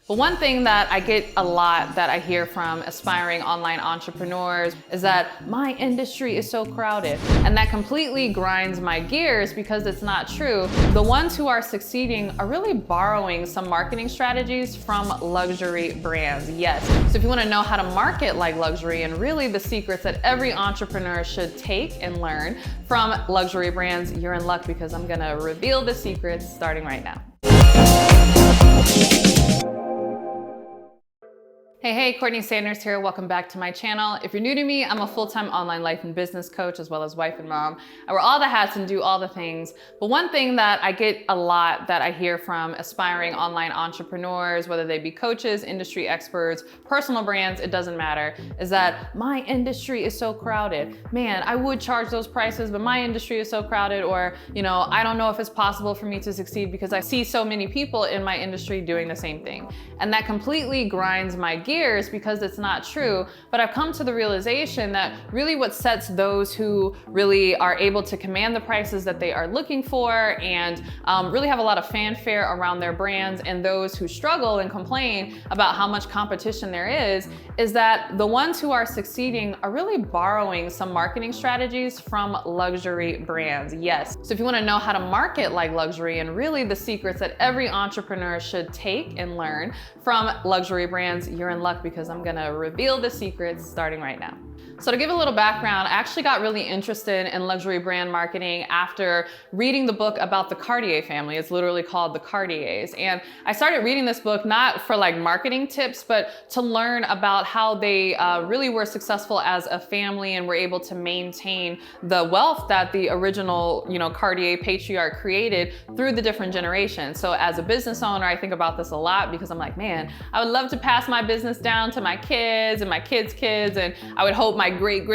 But one thing that I get a lot that I hear from aspiring online entrepreneurs is that my industry is so crowded. And that completely grinds my gears because it's not true. The ones who are succeeding are really borrowing some marketing strategies from luxury brands. Yes. So if you want to know how to market like luxury and really the secrets that every entrepreneur should take and learn from luxury brands, you're in luck because I'm going to reveal the secrets starting right now. Hey, Courtney Sanders here. Welcome back to my channel. If you're new to me, I'm a full-time online life and business coach as well as wife and mom. I wear all the hats and do all the things. But one thing that I get a lot that I hear from aspiring online entrepreneurs, whether they be coaches, industry experts, personal brands, it doesn't matter, is that my industry is so crowded. Man, I would charge those prices, but my industry is so crowded, or, I don't know if it's possible for me to succeed because I see so many people in my industry doing the same thing. And that completely grinds my gears because it's not true. But I've come to the realization that really what sets those who really are able to command the prices that they are looking for and really have a lot of fanfare around their brands, and those who struggle and complain about how much competition there is that the ones who are succeeding are really borrowing some marketing strategies from luxury brands. Yes. So if you want to know how to market like luxury and really the secrets that every entrepreneur should take and learn from luxury brands, you're in luck because I'm gonna reveal the secrets starting right now. So to give a little background, I actually got really interested in luxury brand marketing after reading the book about the Cartier family. It's literally called The Cartiers. And I started reading this book not for like marketing tips, but to learn about how they really were successful as a family and were able to maintain the wealth that the original, Cartier patriarch created through the different generations. So as a business owner, I think about this a lot because I'm like, man, I would love to pass my business down to my kids and my kids' kids, and I would hope my great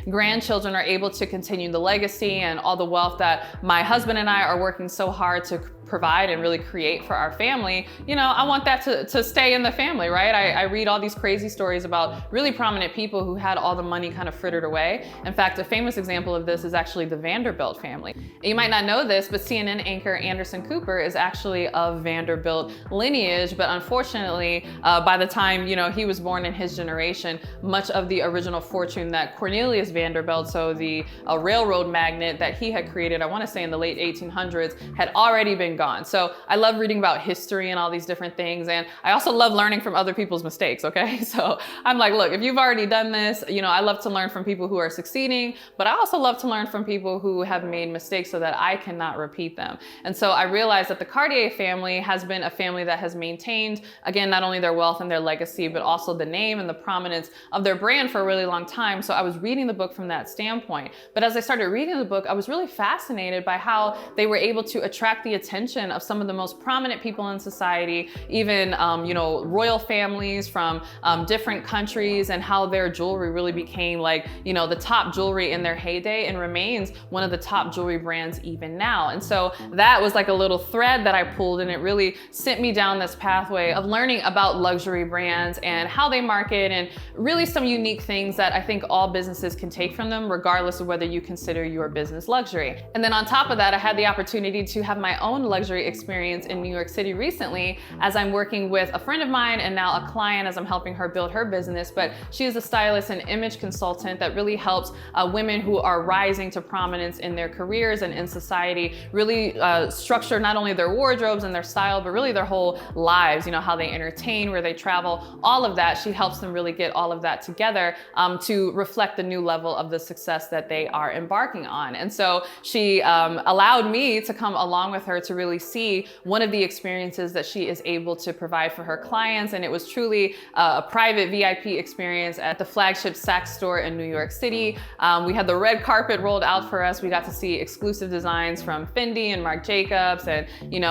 grandchildren are able to continue the legacy and all the wealth that my husband and I are working so hard to provide and really create for our family. I want that to stay in the family, right? I read all these crazy stories about really prominent people who had all the money kind of frittered away. In fact, a famous example of this is actually the Vanderbilt family. And you might not know this, but CNN anchor Anderson Cooper is actually of Vanderbilt lineage, but unfortunately, by the time he was born in his generation, much of the original fortune that Cornelius Vanderbilt, so the railroad magnate that he had created, I want to say in the late 1800s, had already been gone. So I love reading about history and all these different things. And I also love learning from other people's mistakes. Okay. So I'm like, look, if you've already done this, I love to learn from people who are succeeding, but I also love to learn from people who have made mistakes so that I cannot repeat them. And so I realized that the Cartier family has been a family that has maintained, again, not only their wealth and their legacy, but also the name and the prominence of their brand for a really long time. So I was reading the book from that standpoint. But as I started reading the book, I was really fascinated by how they were able to attract the attention of some of the most prominent people in society, even royal families from different countries, and how their jewelry really became like the top jewelry in their heyday and remains one of the top jewelry brands even now. And so that was like a little thread that I pulled, and it really sent me down this pathway of learning about luxury brands and how they market, and really some unique things that I think all businesses can take from them, regardless of whether you consider your business luxury. And then on top of that, I had the opportunity to have my own luxury experience in New York City recently, as I'm working with a friend of mine and now a client as I'm helping her build her business. But she is a stylist and image consultant that really helps women who are rising to prominence in their careers and in society really structure not only their wardrobes and their style, but really their whole lives, how they entertain, where they travel, all of that. She helps them really get all of that together to reflect the new level of the success that they are embarking on. And so she allowed me to come along with her to really see one of the experiences that she is able to provide for her clients. And it was truly a private VIP experience at the flagship Saks store in New York City. We had the red carpet rolled out for us. We got to see exclusive designs from Fendi and Marc Jacobs, and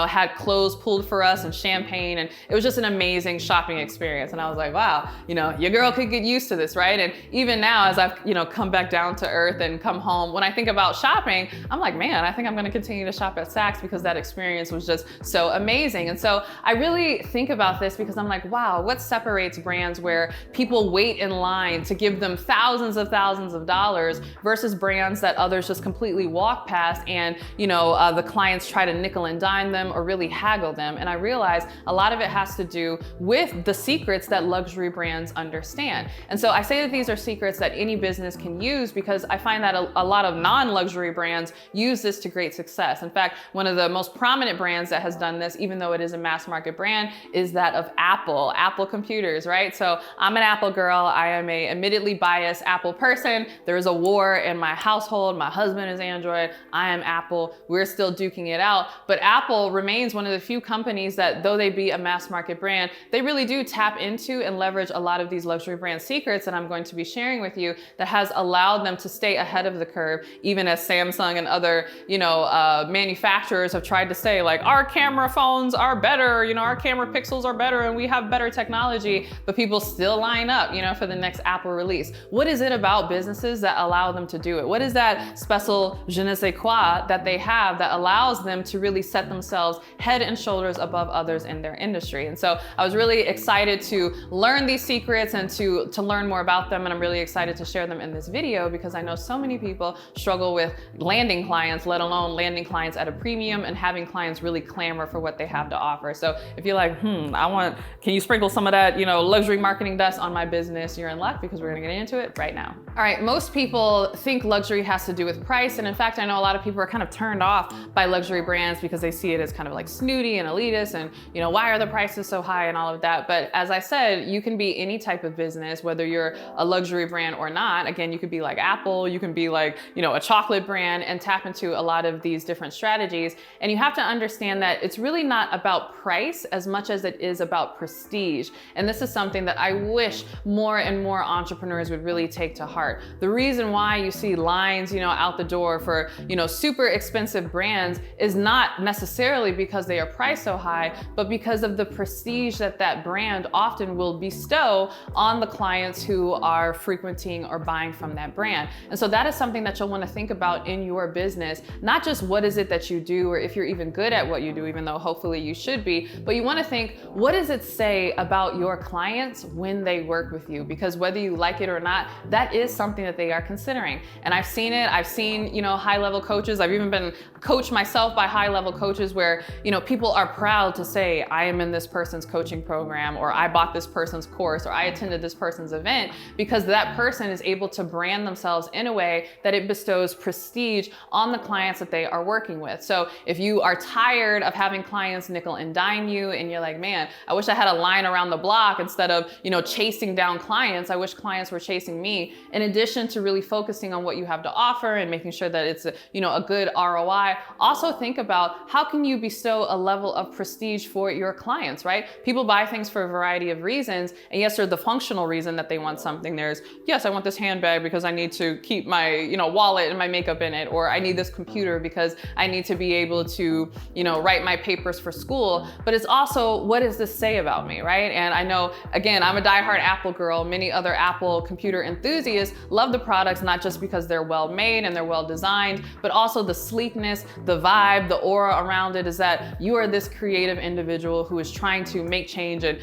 had clothes pulled for us and champagne. And it was just an amazing shopping experience. And I was like, wow, your girl could get used to this, right? And even now, as I've come back down to earth and come home, when I think about shopping, I'm like, man, I think I'm going to continue to shop at Saks because that experience experience was just so amazing. And so I really think about this because I'm like, wow, what separates brands where people wait in line to give them thousands of dollars versus brands that others just completely walk past and, the clients try to nickel and dime them or really haggle them. And I realize a lot of it has to do with the secrets that luxury brands understand. And so I say that these are secrets that any business can use because I find that a lot of non-luxury brands use this to great success. In fact, one of the most prominent brands that has done this, even though it is a mass market brand, is that of Apple computers, right? So I'm an Apple girl. I am a admittedly biased Apple person. There is a war in my household. My husband is Android. I am Apple. We're still duking it out. But Apple remains one of the few companies that, though they be a mass market brand, they really do tap into and leverage a lot of these luxury brand secrets that I'm going to be sharing with you that has allowed them to stay ahead of the curve, even as Samsung and other, manufacturers have tried to say like, our camera phones are better, our camera pixels are better and we have better technology, but people still line up, for the next Apple release. What is it about businesses that allow them to do it? What is that special je ne sais quoi that they have that allows them to really set themselves head and shoulders above others in their industry? And so I was really excited to learn these secrets and to learn more about them. And I'm really excited to share them in this video because I know so many people struggle with landing clients, let alone landing clients at a premium and having clients really clamor for what they have to offer. So if you're like, can you sprinkle some of that, luxury marketing dust on my business? You're in luck because we're gonna get into it right now. All right, most people think luxury has to do with price. And in fact, I know a lot of people are kind of turned off by luxury brands because they see it as kind of like snooty and elitist and, why are the prices so high and all of that. But as I said, you can be any type of business, whether you're a luxury brand or not. Again, you could be like Apple, you can be like, a chocolate brand and tap into a lot of these different strategies. And you have to understand that it's really not about price as much as it is about prestige. And this is something that I wish more and more entrepreneurs would really take to heart. The reason why you see lines, out the door for, super expensive brands is not necessarily because they are priced so high, but because of the prestige that that brand often will bestow on the clients who are frequenting or buying from that brand. And so that is something that you'll want to think about in your business, not just what is it that you do or if you're even good at what you do, even though hopefully you should be, but you want to think, what does it say about your clients when they work with you? Because whether you like it or not, that is something that they are considering. And I've seen it. I've seen, high-level coaches. I've even been coached myself by high-level coaches where, people are proud to say, I am in this person's coaching program, or I bought this person's course, or I attended this person's event, because that person is able to brand themselves in a way that it bestows prestige on the clients that they are working with. So if you are tired of having clients nickel and dime you and you're like, man, I wish I had a line around the block instead of, chasing down clients. I wish clients were chasing me. In addition to really focusing on what you have to offer and making sure that it's a good ROI, also think about how can you bestow a level of prestige for your clients, right? People buy things for a variety of reasons. And yes, there's the functional reason that they want something. There's, yes, I want this handbag because I need to keep my, wallet and my makeup in it, or I need this computer because I need to be able to, write my papers for school. But it's also, what does this say about me, right? And I know, again, I'm a diehard Apple girl. Many other Apple computer enthusiasts love the products, not just because they're well made and they're well designed, but also the sleekness, the vibe, the aura around it is that you are this creative individual who is trying to make change and,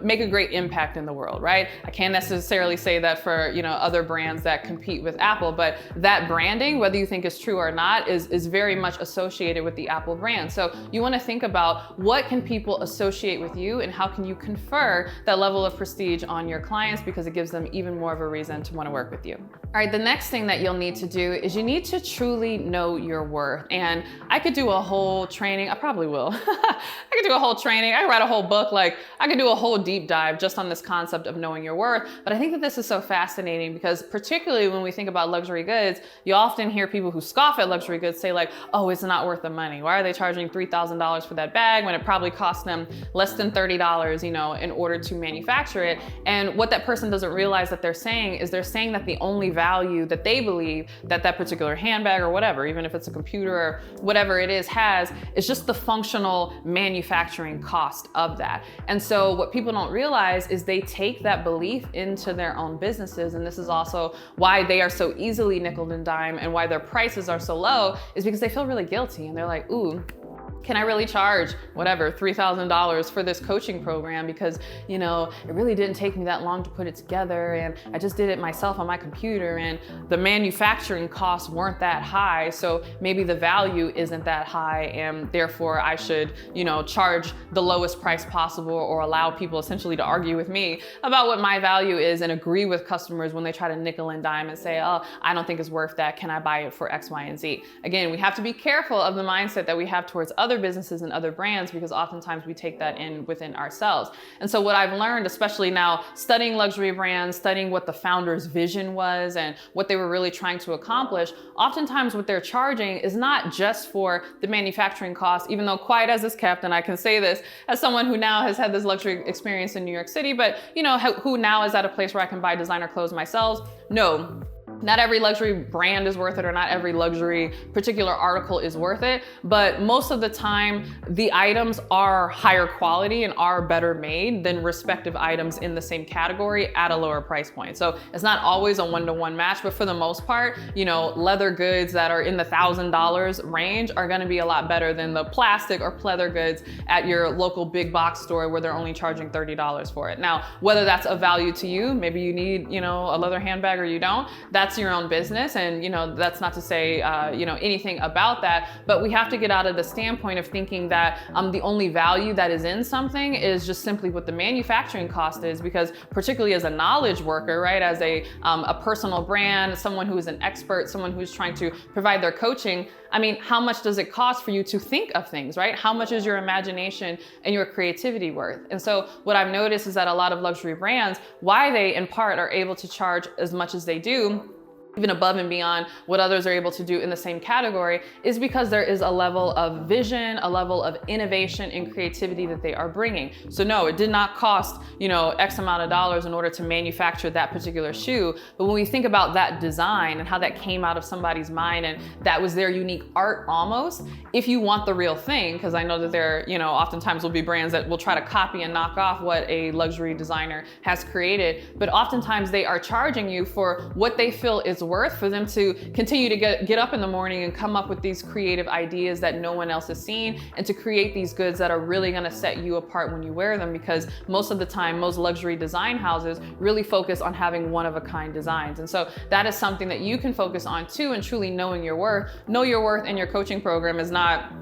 make a great impact in the world, right? I can't necessarily say that for, other brands that compete with Apple, but that branding, whether you think it's true or not, is very much associated with the Apple brand. So you want to think about what can people associate with you and how can you confer that level of prestige on your clients, because it gives them even more of a reason to want to work with you. All right, the next thing that you'll need to do is you need to truly know your worth. And I could do a whole training, I probably will. I could do a whole training, I could write a whole book, like I could do a whole deep dive just on this concept of knowing your worth. But I think that this is so fascinating because particularly when we think about luxury goods, you often hear people who scoff at luxury goods say like, oh, it's not worth the money. Why are they charging $3,000 for that bag when it probably cost them less than $30, in order to manufacture it? And what that person doesn't realize that they're saying is they're saying that the only value that they believe that that particular handbag or whatever, even if it's a computer or whatever it is just the functional manufacturing cost of that. And so what people don't realize is they take that belief into their own businesses. And this is also why they are so easily nickel and dime and why their prices are so low, is because they feel really guilty and they're like, ooh, can I really charge whatever, $3,000 for this coaching program because, it really didn't take me that long to put it together and I just did it myself on my computer and the manufacturing costs weren't that high. So maybe the value isn't that high and therefore I should, charge the lowest price possible or allow people essentially to argue with me about what my value is and agree with customers when they try to nickel and dime and say, oh, I don't think it's worth that. Can I buy it for X, Y, and Z? Again, we have to be careful of the mindset that we have towards other businesses and other brands because oftentimes we take that in within ourselves. And so what I've learned, especially now studying luxury brands, studying what the founder's vision was and what they were really trying to accomplish, oftentimes what they're charging is not just for the manufacturing costs, even though quiet as it's kept, and I can say this as someone who now has had this luxury experience in New York City, but who now is at a place where I can buy designer clothes myself. No. Not every luxury brand is worth it or not every luxury particular article is worth it, but most of the time the items are higher quality and are better made than respective items in the same category at a lower price point. So it's not always a one-to-one match, but for the most part, leather goods that are in the $1,000 range are gonna be a lot better than the plastic or pleather goods at your local big box store where they're only charging $30 for it. Now, whether that's of value to you, maybe you need, a leather handbag or you don't, that's your own business. And, that's not to say, anything about that, but we have to get out of the standpoint of thinking that the only value that is in something is just simply what the manufacturing cost is, because particularly as a knowledge worker, right, as a personal brand, someone who is an expert, someone who's trying to provide their coaching, how much does it cost for you to think of things, right? How much is your imagination and your creativity worth? And so what I've noticed is that a lot of luxury brands, why they in part are able to charge as much as they do, even above and beyond what others are able to do in the same category, is because there is a level of vision, a level of innovation and creativity that they are bringing. So no, it did not cost, X amount of dollars in order to manufacture that particular shoe. But when we think about that design and how that came out of somebody's mind and that was their unique art almost, if you want the real thing, because I know that there, oftentimes will be brands that will try to copy and knock off what a luxury designer has created, but oftentimes they are charging you for what they feel is worth for them to continue to get up in the morning and come up with these creative ideas that no one else has seen and to create these goods that are really going to set you apart when you wear them, because most of the time most luxury design houses really focus on having one-of-a-kind designs. And so that is something that you can focus on too, and truly knowing your worth. Know your worth in your coaching program is not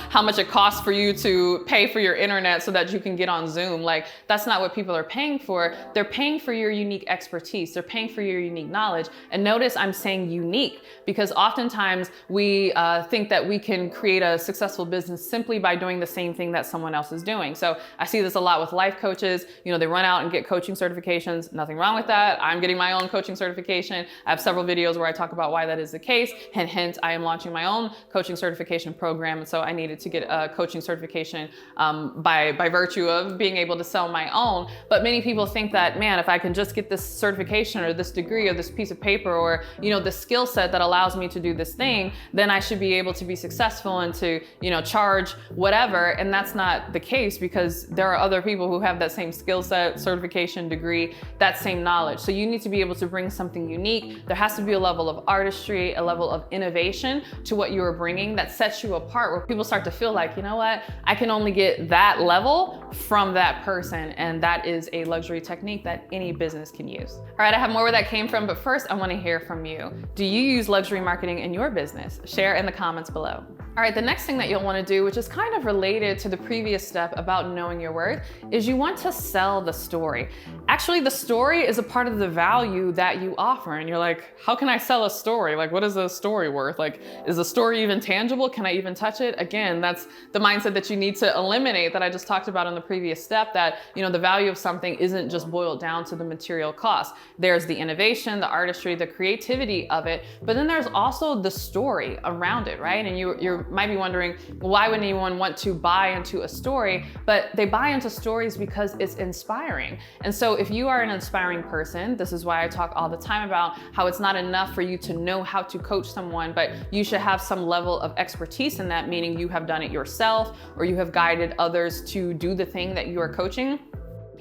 how much it costs for you to pay for your internet so that you can get on Zoom. Like, that's not what people are paying for. They're paying for your unique expertise. They're paying for your unique knowledge. And notice I'm saying unique, because oftentimes we think that we can create a successful business simply by doing the same thing that someone else is doing. So I see this a lot with life coaches. They run out and get coaching certifications. Nothing wrong with that. I'm getting my own coaching certification. I have several videos where I talk about why that is the case. Hence, I am launching my own coaching certification program. And so I needed to get a coaching certification by virtue of being able to sell my own. But many people think that, man, if I can just get this certification or this degree or this piece of paper or, the skill set that allows me to do this thing, then I should be able to be successful and to, charge whatever. And that's not the case, because there are other people who have that same skill set, certification, degree, that same knowledge. So you need to be able to bring something unique. There has to be a level of artistry, a level of innovation to what you are bringing that sets you apart, where people start to feel like, what, I can only get that level from that person. And that is a luxury technique that any business can use. All right, I have more where that came from, but first I want to hear from you. Do you use luxury marketing in your business? Share in the comments below. All right, the next thing that you'll want to do, which is kind of related to the previous step about knowing your worth, is you want to sell the story. Actually, the story is a part of the value that you offer. And you're like, how can I sell a story? Like, what is a story worth? Like, is the story even tangible? Can I even touch it? Again, that's the mindset that you need to eliminate that I just talked about in the previous step, that, the value of something isn't just boiled down to the material cost. There's the innovation, the artistry, the creativity of it, but then there's also the story around it, right? And you might be wondering, why would anyone want to buy into a story? But they buy into stories because it's inspiring. And so if you are an inspiring person, this is why I talk all the time about how it's not enough for you to know how to coach someone, but you should have some level of expertise in that, meaning you have done it yourself or you have guided others to do the thing that you are coaching.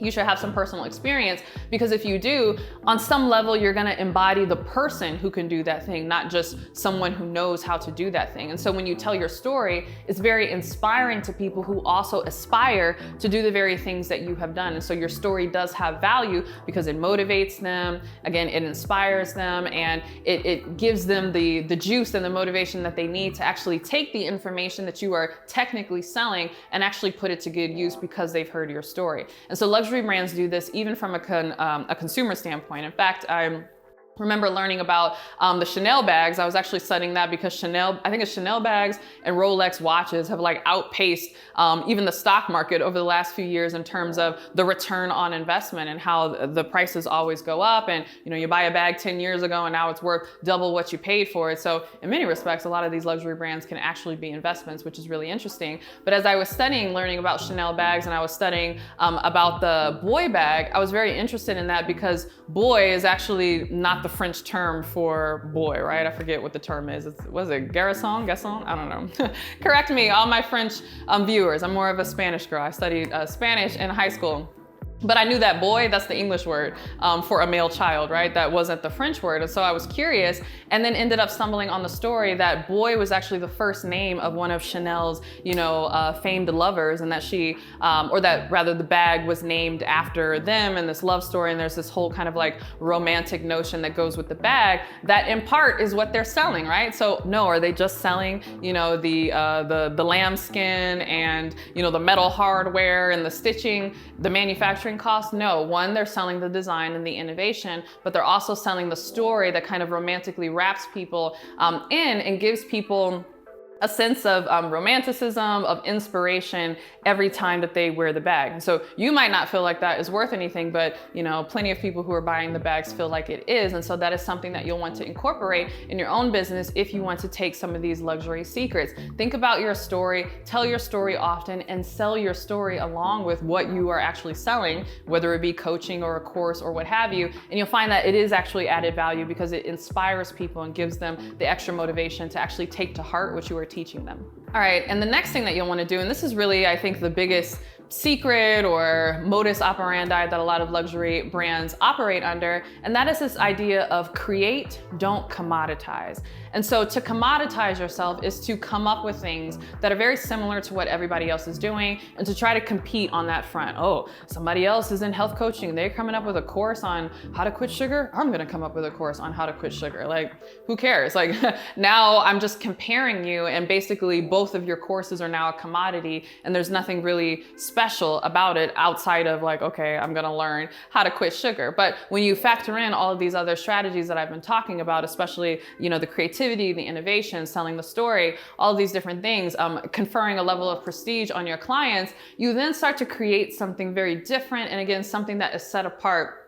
you should have some personal experience, because if you do, on some level, you're gonna embody the person who can do that thing, not just someone who knows how to do that thing. And so when you tell your story, it's very inspiring to people who also aspire to do the very things that you have done. And so your story does have value because it motivates them, again, it inspires them, and it gives them the juice and the motivation that they need to actually take the information that you are technically selling and actually put it to good use because they've heard your story. And so luxury brands do this even from a consumer standpoint. In fact, I remember learning about the Chanel bags. I was actually studying that because I think it's Chanel bags and Rolex watches have like outpaced even the stock market over the last few years in terms of the return on investment and how the prices always go up. And you buy a bag 10 years ago and now it's worth double what you paid for it. So in many respects, a lot of these luxury brands can actually be investments, which is really interesting. But as I was learning about Chanel bags, and I was studying about the Boy bag, I was very interested in that because Boy is actually not the French term for boy, right? I forget what the term is. Was it garçon? I don't know. Correct me, all my French viewers. I'm more of a Spanish girl. I studied Spanish in high school. But I knew that boy, that's the English word for a male child, right? That wasn't the French word. And so I was curious, and then ended up stumbling on the story that Boy was actually the first name of one of Chanel's, famed lovers, and that the bag was named after them and this love story. And there's this whole kind of like romantic notion that goes with the bag that in part is what they're selling, right? So no, are they just selling, the lambskin and, the metal hardware and the stitching, the manufacturing cost? No. One, they're selling the design and the innovation, but they're also selling the story that kind of romantically wraps people in and gives people a sense of romanticism, of inspiration every time that they wear the bag. And so you might not feel like that is worth anything, but plenty of people who are buying the bags feel like it is. And so that is something that you'll want to incorporate in your own business if you want to take some of these luxury secrets. Think about your story, tell your story often, and sell your story along with what you are actually selling, whether it be coaching or a course or what have you. And you'll find that it is actually added value because it inspires people and gives them the extra motivation to actually take to heart what you are teaching them. All right, and the next thing that you'll want to do, and this is really, I think, the biggest secret or modus operandi that a lot of luxury brands operate under, and that is this idea of create, don't commoditize. And so to commoditize yourself is to come up with things that are very similar to what everybody else is doing and to try to compete on that front. Oh, somebody else is in health coaching. They're coming up with a course on how to quit sugar. I'm gonna come up with a course on how to quit sugar. Like, who cares? Like, now I'm just comparing you, and basically both of your courses are now a commodity, and there's nothing really special about it outside of like, okay, I'm gonna learn how to quit sugar. But when you factor in all of these other strategies that I've been talking about, especially, the creativity, the innovation, selling the story, all of these different things, conferring a level of prestige on your clients, you then start to create something very different. And again, something that is set apart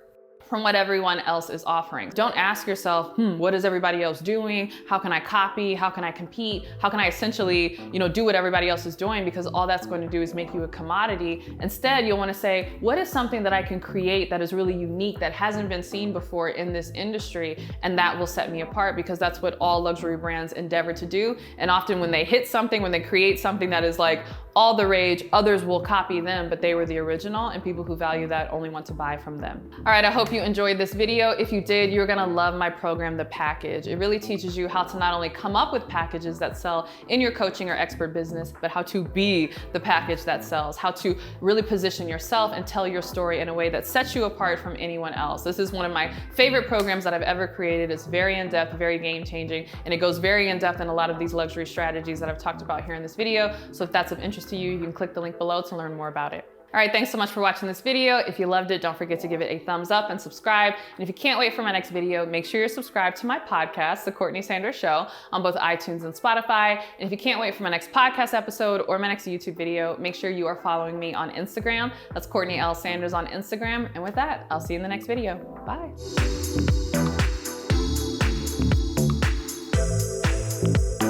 from what everyone else is offering. Don't ask yourself, what is everybody else doing? How can I copy? How can I compete? How can I essentially, do what everybody else is doing? Because all that's going to do is make you a commodity. Instead, you'll want to say, what is something that I can create that is really unique, that hasn't been seen before in this industry? And that will set me apart, because that's what all luxury brands endeavor to do. And often when they hit something, when they create something that is like all the rage, others will copy them, but they were the original, and people who value that only want to buy from them. All right, I hope you enjoyed this video. If you did, you're gonna love my program, The Package. It really teaches you how to not only come up with packages that sell in your coaching or expert business, but how to be the package that sells, how to really position yourself and tell your story in a way that sets you apart from anyone else. This is one of my favorite programs that I've ever created. It's very in-depth, very game-changing, and it goes very in-depth in a lot of these luxury strategies that I've talked about here in this video. So if that's of interest to you, you can click the link below to learn more about it. All right, thanks so much for watching this video. If you loved it, don't forget to give it a thumbs up and subscribe. And if you can't wait for my next video, make sure you're subscribed to my podcast, The Courtney Sanders Show, on both iTunes and Spotify. And if you can't wait for my next podcast episode or my next YouTube video, make sure you are following me on Instagram. That's CourtneyLSanders on Instagram. And with that, I'll see you in the next video. Bye.